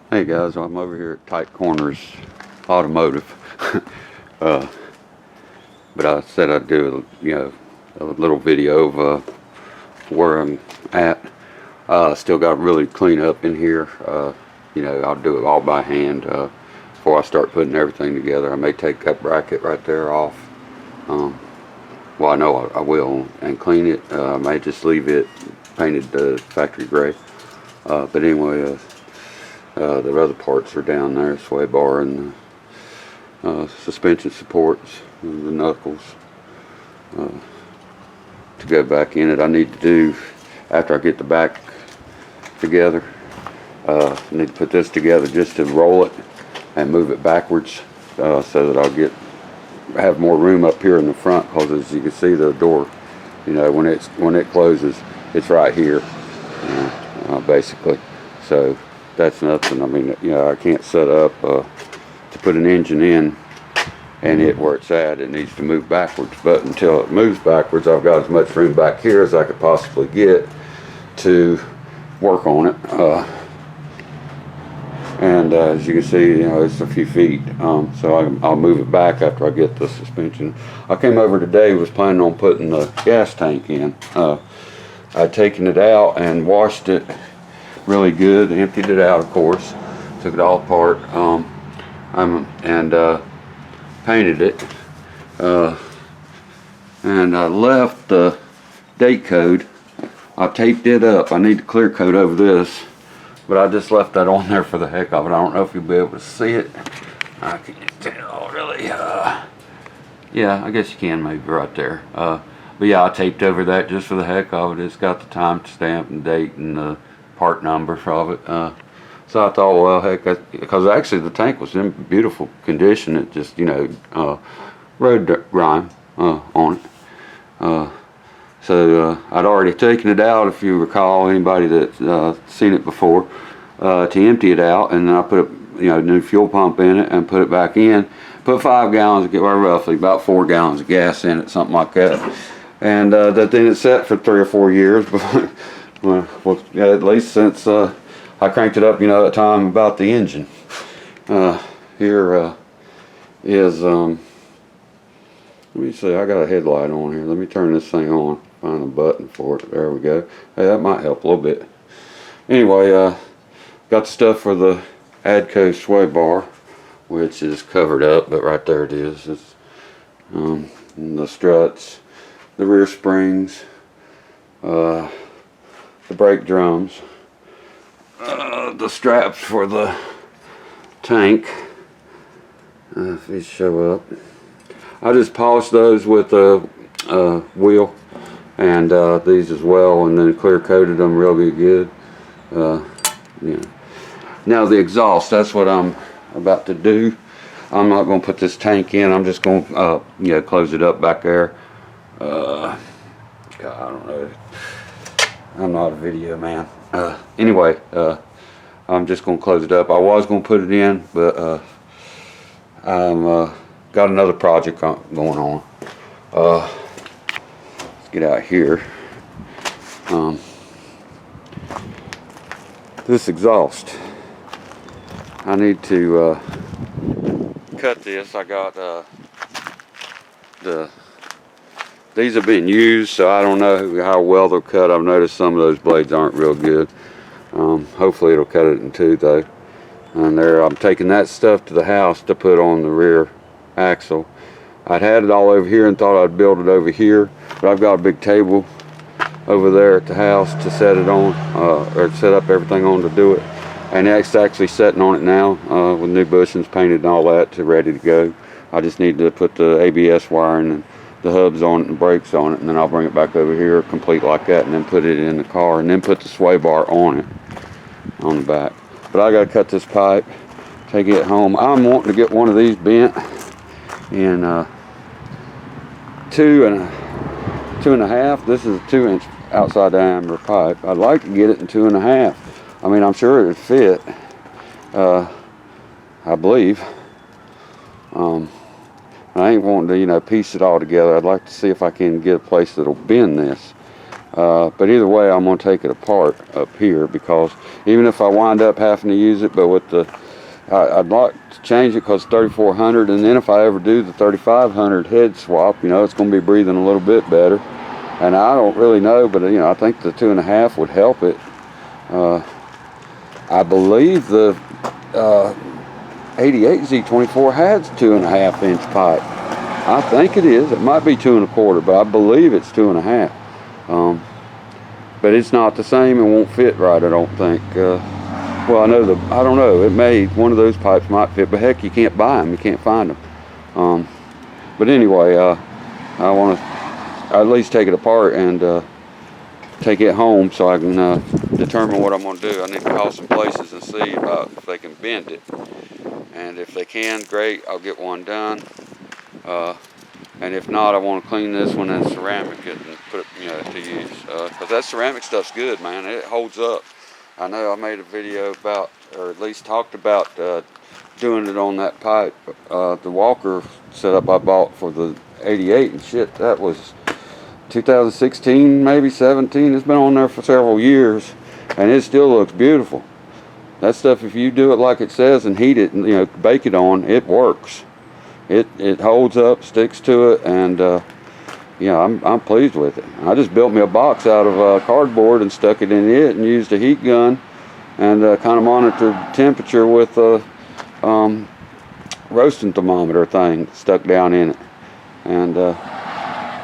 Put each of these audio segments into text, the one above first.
Hey guys, I'm over here at Tight Corners Automotive. But I said I'd do a little video of where I'm at. Still got really clean up in here. I'll do it all by hand before I start putting everything together. I may take that bracket right there off. Well, I know I will, and clean it. I may just leave it painted factory gray. But anyway, the other parts are down there, sway bar and the suspension supports, the knuckles. To go back in it, I need to do, after I get the back together, I need to put this together just to roll it and move it backwards so that I'll have more room up here in the front, because as you can see, the door, when it closes, it's right here, basically. So that's nothing. I mean, I can't set up to put an engine in and where it's at, it needs to move backwards. But until it moves backwards, I've got as much room back here as I could possibly get to work on it. And as you can see, it's a few feet, so I'll move it back after I get the suspension. I came over today, was planning on putting the gas tank in. I'd taken it out and washed it really good, emptied it out, of course, took it all apart, and painted it, and I left the date code. I taped it up. I need to clear coat over this, but I just left that on there for the heck of it. I don't know if you'll be able to see it. I can't tell really. Yeah, I guess you can, maybe right there. But yeah, I taped over that just for the heck of it. It's got the time stamp and date and the part number of it. So I thought, well, heck, because actually the tank was in beautiful condition. It just, road grime on it. So I'd already taken it out, if you recall, anybody that's seen it before, to empty it out, and then I put a new fuel pump in it and put it back in. Put 5 gallons, well, roughly about 4 gallons of gas in it, something like that. And that thing is set for 3 or 4 years. Well, at least since I cranked it up, that time about the engine. Here is, let me see, I got a headlight on here. Let me turn this thing on, find a button for it. There we go. Hey, that might help a little bit. Anyway, got the stuff for the Adco sway bar, which is covered up, but right there it is. It's the struts, the rear springs, the brake drums, the straps for the tank, if these show up. I just polished those with a wheel, and these as well, and then clear coated them real good. Now the exhaust, that's what I'm about to do. I'm not going to put this tank in. I'm just going to close it up back there. God, I don't know. I'm not a video man. Anyway, I'm just going to close it up. I was going to put it in, but I'm got another project going on. Let's get out here. This exhaust, I need to cut this. I got these have been used, so I don't know how well they'll cut. I've noticed some of those blades aren't real good. Hopefully it'll cut it in two though. And there, I'm taking that stuff to the house to put on the rear axle. I'd had it all over here and thought I'd build it over here, but I've got a big table over there at the house to set it on, or set up everything on to do it. And it's actually sitting on it now with new bushings painted and all that, to ready to go. I just need to put the ABS wiring and the hubs on it and brakes on it, and then I'll bring it back over here complete like that, and then put it in the car, and then put the sway bar on it on the back. But I gotta cut this pipe, take it home. I'm wanting to get one of these bent in 2.5. This is a 2-inch outside diameter pipe. I'd like to get it in 2.5. I mean, I'm sure it would fit, I believe. I ain't wanting to, piece it all together. I'd like to see if I can get a place that'll bend this. But either way, I'm going to take it apart up here, because even if I wind up having to use it, but with the, I'd like to change it because 3400, and then if I ever do the 3500 head swap, you know, it's going to be breathing a little bit better. And I don't really know, but you know, I think the 2.5 would help it. I believe the 88 Z24 has 2.5 inch pipe. I think it is. It might be 2.25, but I believe it's 2.5. But it's not the same and won't fit right, I don't think. Well, I don't know. It may, one of those pipes might fit, but heck, you can't buy them. You can't find them. But anyway, I want to at least take it apart and take it home so I can determine what I'm going to do. I need to call some places and see about if they can bend it. And if they can, great, I'll get one done. And if not, I want to clean this one and ceramic it and put it, you know, to use. Because that ceramic stuff's good, man. It holds up. I know I made a video about, or at least talked about doing it on that pipe. The Walker setup I bought for the 88 and shit, that was 2016, maybe 17. It's been on there for several years, and it still looks beautiful. That stuff, if you do it like it says and heat it and, you know, bake it on, it works. It holds up, sticks to it, and yeah, I'm pleased with it. I just built me a box out of cardboard and stuck it in it and used a heat gun and kind of monitored temperature with a roasting thermometer thing stuck down in it, and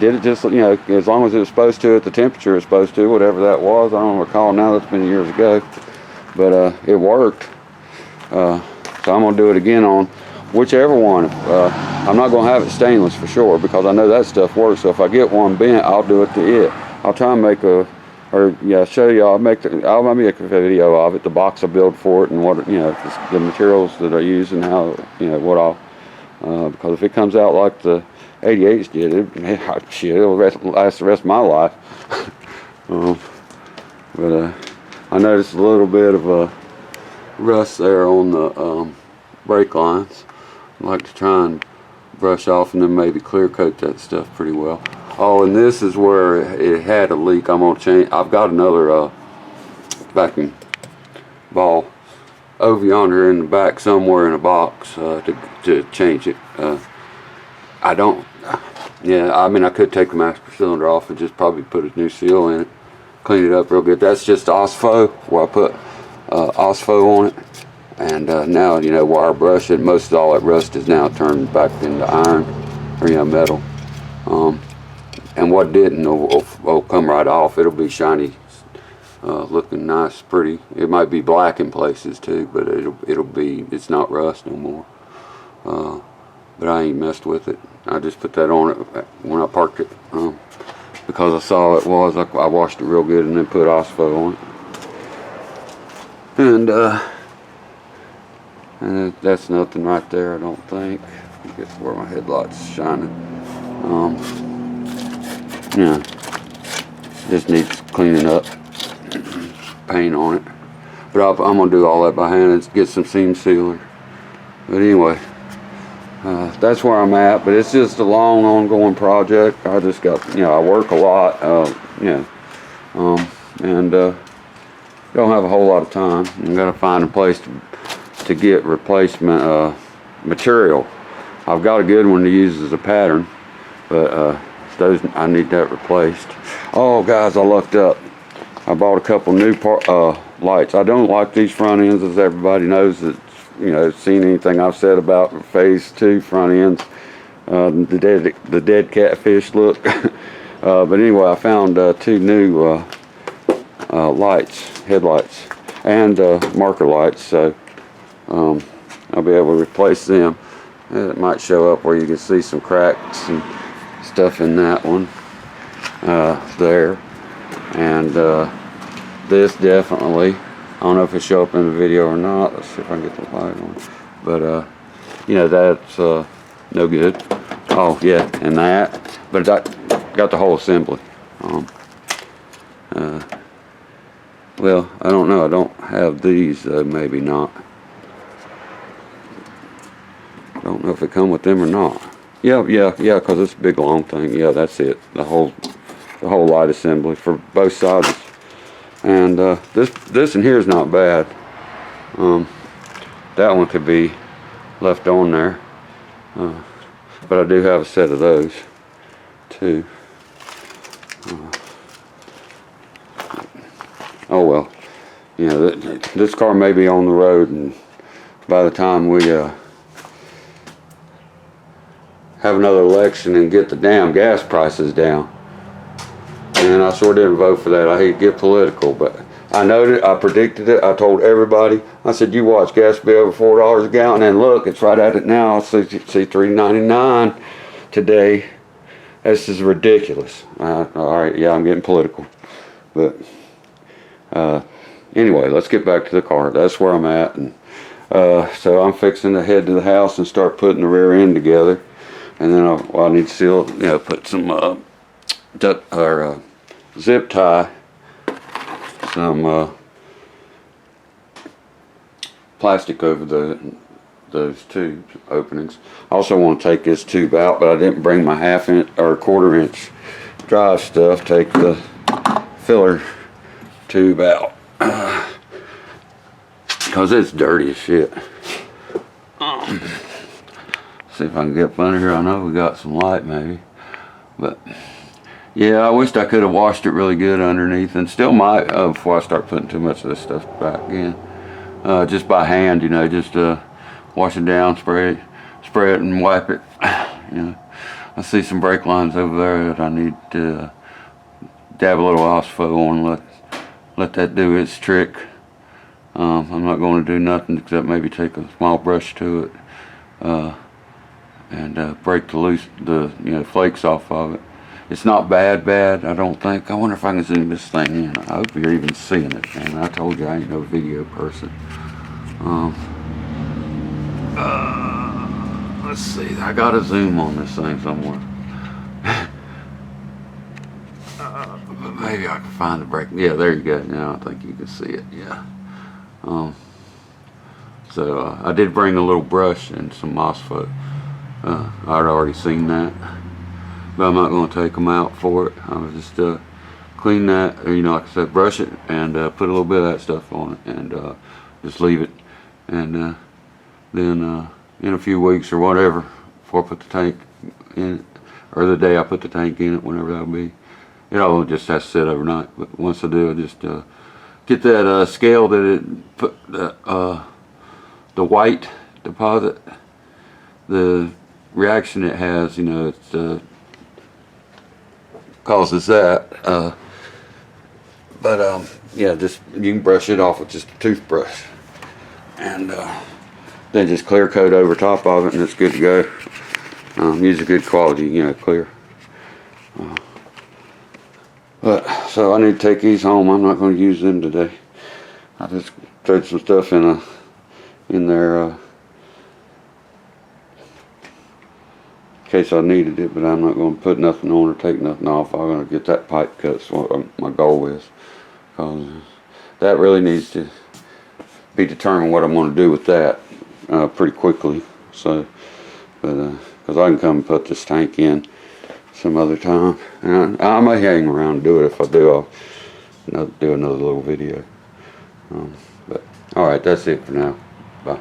did it just, you know, as long as it was supposed to at the temperature it was supposed to, whatever that was. I don't recall now, that's been years ago, but it worked. So I'm gonna do it again on whichever one. I'm not gonna have it stainless for sure, because I know that stuff works. So if I get one bent, I'll do it to it. I'll try and make a, or yeah, show you. I'll make a video of it, the box I build for it, and what, you know, the materials that I use and how, you know, what I'll. Because if it comes out like the 88s did, it'll last the rest of my life. But I noticed a little bit of a rust there on the brake lines. I like to try and brush off and then maybe clear coat that stuff pretty well. Oh, and this is where it had a leak. I'm gonna change. I've got another vacuum ball over yonder in the back somewhere in a box to change it. I don't. Yeah, I mean, I could take the master cylinder off and just probably put a new seal in it, clean it up real good. That's just OSFO, where I put OSFO on it. And now, you know, wire brush it. Most of all that rust is now turned back into iron, or, you know, metal. And what didn't will come right off. It'll be shiny, looking nice, pretty. It might be black in places too, but it's not rust no more. But I ain't messed with it. I just put that on it when I parked it, because I saw it was. I washed it real good and then put OSFO on it. And that's nothing right there, I don't think. I guess where my headlight's shining. Yeah, just needs cleaning up, paint on it. But I'm gonna do all that by hand and get some seam sealer. But anyway, that's where I'm at. But it's just a long, ongoing project. I just got, you know, I work a lot, you know, and don't have a whole lot of time. I'm gonna find a place to get replacement material. I've got a good one to use as a pattern, but those, I need that replaced. Oh guys, I lucked up. I bought a couple new lights. I don't like these front ends, as everybody knows that, you know, seen anything I've said about phase 2 front ends, the dead catfish look. But anyway, I found 2 new lights, headlights, and marker lights. So I'll be able to replace them. It might show up where you can see some cracks and stuff in that one there, and this definitely. I don't know if it show up in the video or not. Let's see if I can get the light on. But you know, that's no good. Oh yeah, and that. But I got the whole assembly. Well, I don't know. I don't have these. Maybe not. I don't know if it come with them or not. Yeah, because it's a big long thing. Yeah, that's it. The whole the whole light assembly for both sides. And this in here is not bad. That one could be left on there, but I do have a set of those too. Oh well, you know, this car may be on the road, and by the time we have another election and get the damn gas prices down, and I sure didn't vote for that. I hate to get political, but I know that I predicted it. I told everybody. I said, you watch, gas be over $4 a gallon, and look, it's right at it now. See $3.99 today. This is ridiculous. All right, yeah, I'm getting political, but anyway, let's get back to the car. That's where I'm at, and so I'm fixing to head to the house and start putting the rear end together, and then I need to seal, you know, put some zip tie, some plastic over those tube openings. I also want to take this tube out, but I didn't bring my 1/2 inch or 1/4 inch drive stuff. Take the filler tube out because it's dirty as shit. See if I can get up under here. I know we got some light maybe, but yeah, I wished I could have washed it really good underneath, and still might before I start putting too much of this stuff back in. Just by hand, you know, just wash it down, spray it, and wipe it. You know, I see some brake lines over there that I need to dab a little Osfo on, let that do its trick. I'm not going to do nothing except maybe take a small brush to it and break the you know, flakes off of it. It's not bad, I don't think. I wonder if I can zoom this thing in. I hope you're even seeing it, man. I told you I ain't no video person. Let's see. I got a zoom on this thing somewhere. Maybe I can find the brake. Yeah, there you go. Now I think you can see it. Yeah. So I did bring a little brush and some Osfo. I'd already seen that, but I'm not going to take them out for it. I'll just clean that, or, you know, like I said, brush it and put a little bit of that stuff on it, and just leave it. And then in a few weeks or whatever, before I put the tank in it, or the day I put the tank in it, whenever that'll be, it all just has to sit overnight. But once I do, I just get that scale that it put the white deposit, the reaction it has, you know, it causes that. Yeah, just you can brush it off with just a toothbrush, and then just clear coat over top of it, and it's good to go. Use a good quality, you know, clear. So I need to take these home. I'm not going to use them today. I just threw some stuff in there in case I needed it, but I'm not going to put nothing on or take nothing off. I'm going to get that pipe cut. That's what my goal is, because that really needs to be determined what I'm going to do with that pretty quickly. So, but because I can come and put this tank in some other time, and I may hang around and do it. If I do, I'll do another little video. But all right, that's it for now. Bye.